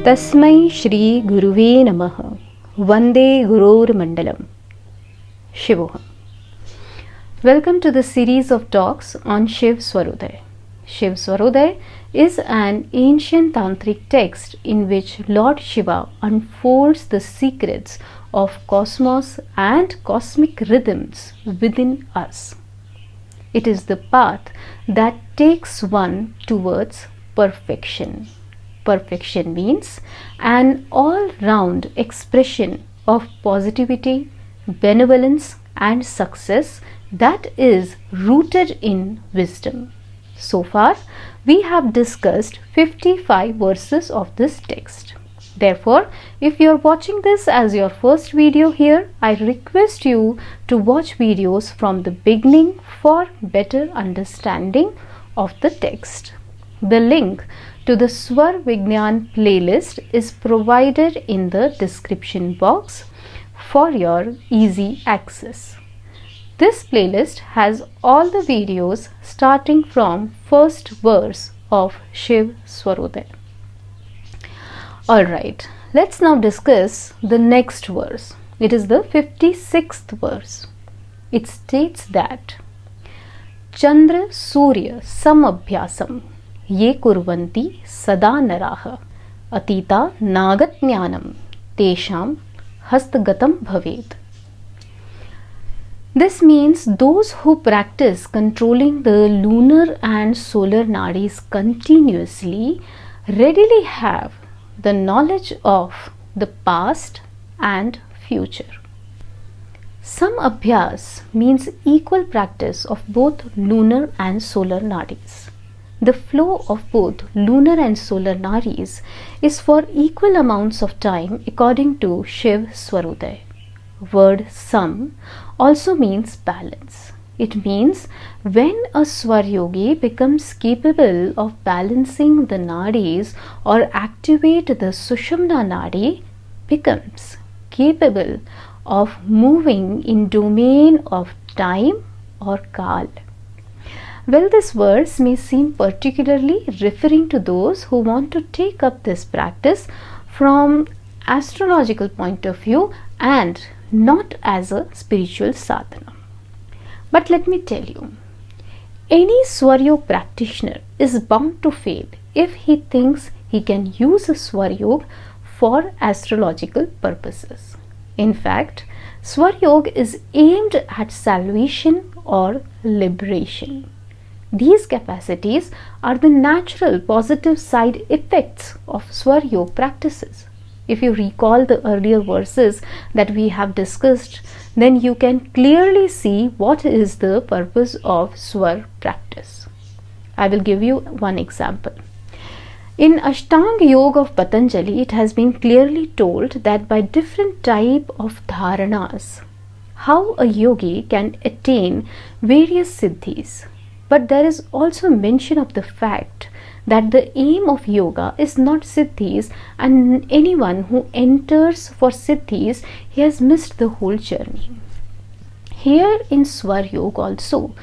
तस्मै श्री गुरुवे नमः वंदे गुरोर मंडलम Shivoham. Welcome to the series of talks on Shiva Swarodaya. Shiva Swarodaya is an ancient Tantric text in which Lord Shiva unfolds the secrets of cosmos and cosmic rhythms within us. It is the path that takes one towards perfection. Perfection means an all-round expression of positivity, benevolence and success that is rooted in wisdom. So far, we have discussed 55 verses of this text. Therefore, if you are watching this as your first video here, I request you to watch videos from the beginning for better understanding of the text. The link to the Swara Vigyaan playlist is provided in the description box for your easy access. This playlist has all the videos starting from first verse of Shiva Swarodaya. Alright, let's now discuss the next verse. It is the 56th verse. It states that Chandra Surya Samabhyasam ये कुर्वन्ति सदा नराः अतीता नागज्ञानं तेषां हस्तगतं भवेत्. This means those who practice controlling the lunar and solar nadis continuously readily have the knowledge of the past and future. Samabhyas means equal practice of both lunar and solar nadis. The flow of both lunar and solar nadis is for equal amounts of time according to Shiva Swarodaya. Word sam also means balance. It means when a Swar Yogi becomes capable of balancing the nadis or activate the Sushumna nadi, becomes capable of moving in domain of time or kal. Well, this verse may seem particularly referring to those who want to take up this practice from astrological point of view and not as a spiritual sadhana. But let me tell you, any Swar Yog practitioner is bound to fail if he thinks he can use a Swar Yog for astrological purposes. In fact, Swar Yog is aimed at salvation or liberation. These capacities are the natural positive side effects of Swar Yoga practices. If you recall the earlier verses that we have discussed, then you can clearly see what is the purpose of Swar practice. I will give you one example. In Ashtanga Yoga of Patanjali, it has been clearly told that by different type of dharanas, how a yogi can attain various siddhis. But there is also mention of the fact that the aim of yoga is not siddhis, and anyone who enters for siddhis, he has missed the whole journey. Here in Swar Yog also,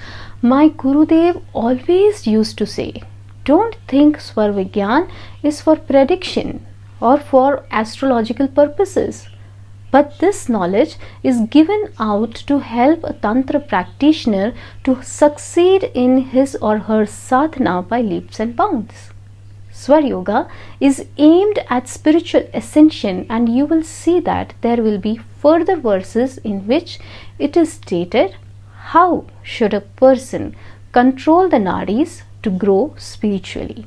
my Gurudev always used to say, don't think Swara Vigyaan is for prediction or for astrological purposes. But this knowledge is given out to help a Tantra practitioner to succeed in his or her sadhana by leaps and bounds. Swar Yoga is aimed at spiritual ascension, and you will see that there will be further verses in which it is stated how should a person control the nadis to grow spiritually.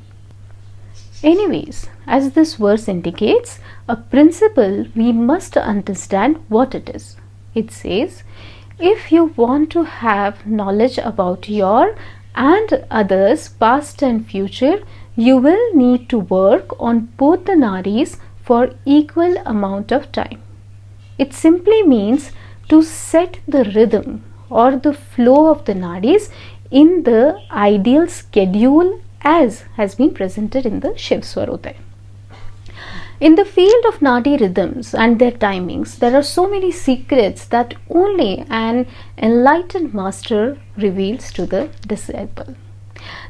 Anyways, as this verse indicates, a principle we must understand what it is. It says, if you want to have knowledge about your and others' past and future, you will need to work on both the nadis for equal amount of time. It simply means to set the rhythm or the flow of the nadis in the ideal schedule as has been presented in the Shiva Swarodaya. In the field of nadi rhythms and their timings, there are so many secrets that only an enlightened master reveals to the disciple.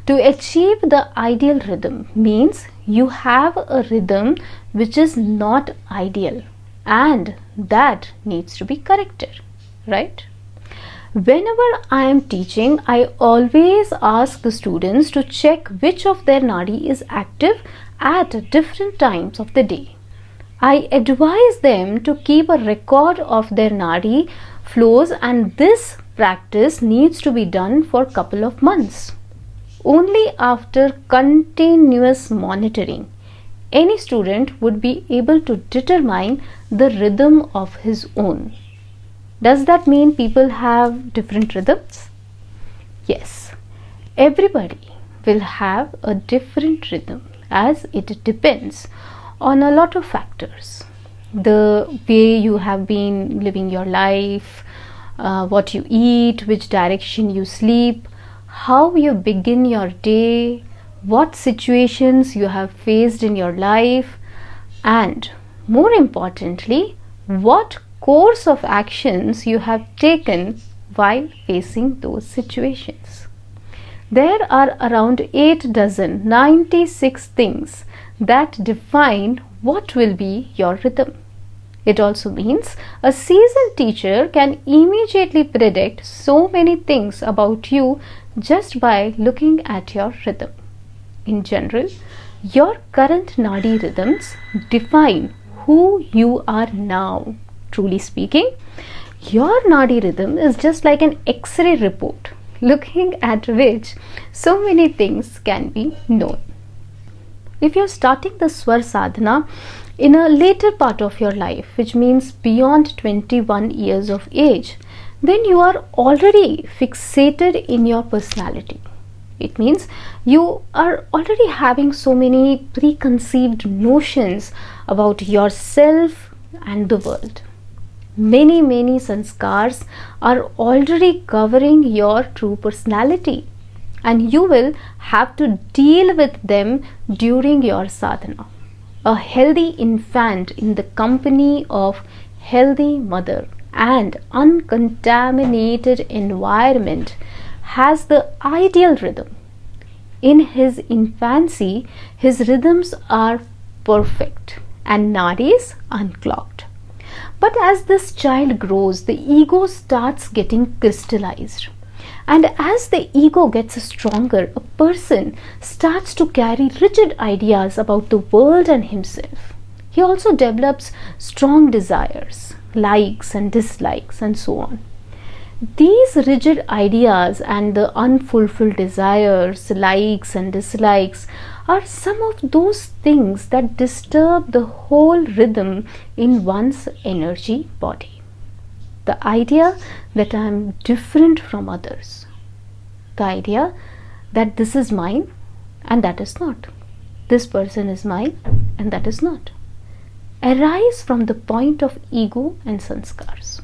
To achieve the ideal rhythm means you have a rhythm which is not ideal, and that needs to be corrected, right? Whenever I am teaching, I always ask the students to check which of their nadi is active at different times of the day. I advise them to keep a record of their nadi flows, and this practice needs to be done for a couple of months. Only after continuous monitoring, any student would be able to determine the rhythm of his own. Does that mean people have different rhythms? Yes, everybody will have a different rhythm, as it depends on a lot of factors. The way you have been living your life, what you eat, which direction you sleep, how you begin your day, what situations you have faced in your life, and more importantly, what course of actions you have taken while facing those situations. There are around 96 things that define what will be your rhythm. It also means a seasoned teacher can immediately predict so many things about you just by looking at your rhythm. In general, your current nadi rhythms define who you are now. Truly speaking, your nadi rhythm is just like an X-ray report, looking at which so many things can be known. If you're starting the Swar sadhana in a later part of your life, which means beyond 21 years of age, then you are already fixated in your personality. It means you are already having so many preconceived notions about yourself and the world. Many sanskars are already covering your true personality, and you will have to deal with them during your sadhana. A healthy infant in the company of healthy mother and uncontaminated environment has the ideal rhythm. In his infancy, his rhythms are perfect and nadis unclogged. But as this child grows, the ego starts getting crystallized. And as the ego gets stronger, a person starts to carry rigid ideas about the world and himself. He also develops strong desires, likes and dislikes, and so on. These rigid ideas and the unfulfilled desires, likes and dislikes are some of those things that disturb the whole rhythm in one's energy body. The idea that I am different from others. The idea that this is mine and that is not. This person is mine and that is not. Arise from the point of ego and sanskars.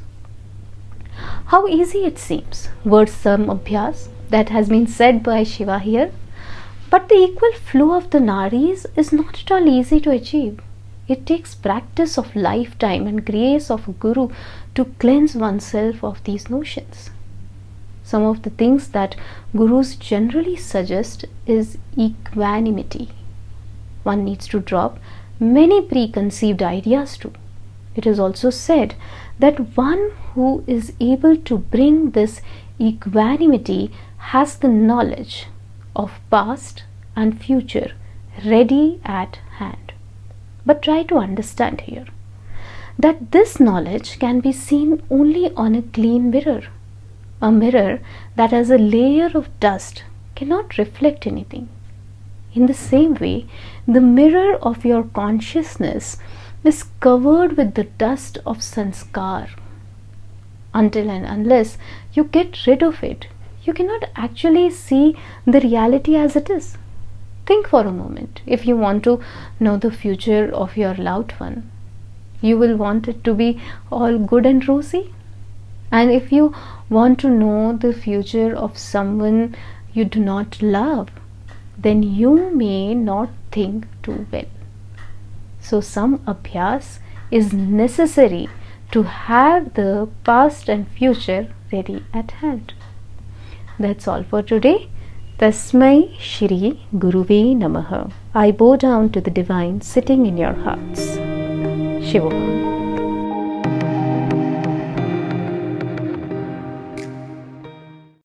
How easy it seems, words some abhyas that has been said by Shiva here, but the equal flow of the nadis is not at all easy to achieve. It takes practice of lifetime and grace of a guru to cleanse oneself of these notions. Some of the things that gurus generally suggest is equanimity. One needs to drop many preconceived ideas too. It is also said that one who is able to bring this equanimity has the knowledge of past and future ready at hand. But try to understand here that this knowledge can be seen only on a clean mirror. A mirror that has a layer of dust cannot reflect anything. In the same way, the mirror of your consciousness is covered with the dust of sanskar. Until and unless you get rid of it, you cannot actually see the reality as it is. Think for a moment. If you want to know the future of your loved one, you will want it to be all good and rosy. And if you want to know the future of someone you do not love, then you may not think too well. So some abhyas is necessary to have the past and future ready at hand. That's all for today. Tasmai Shri Guruve Namaha. I bow down to the divine sitting in your hearts. Shivoham.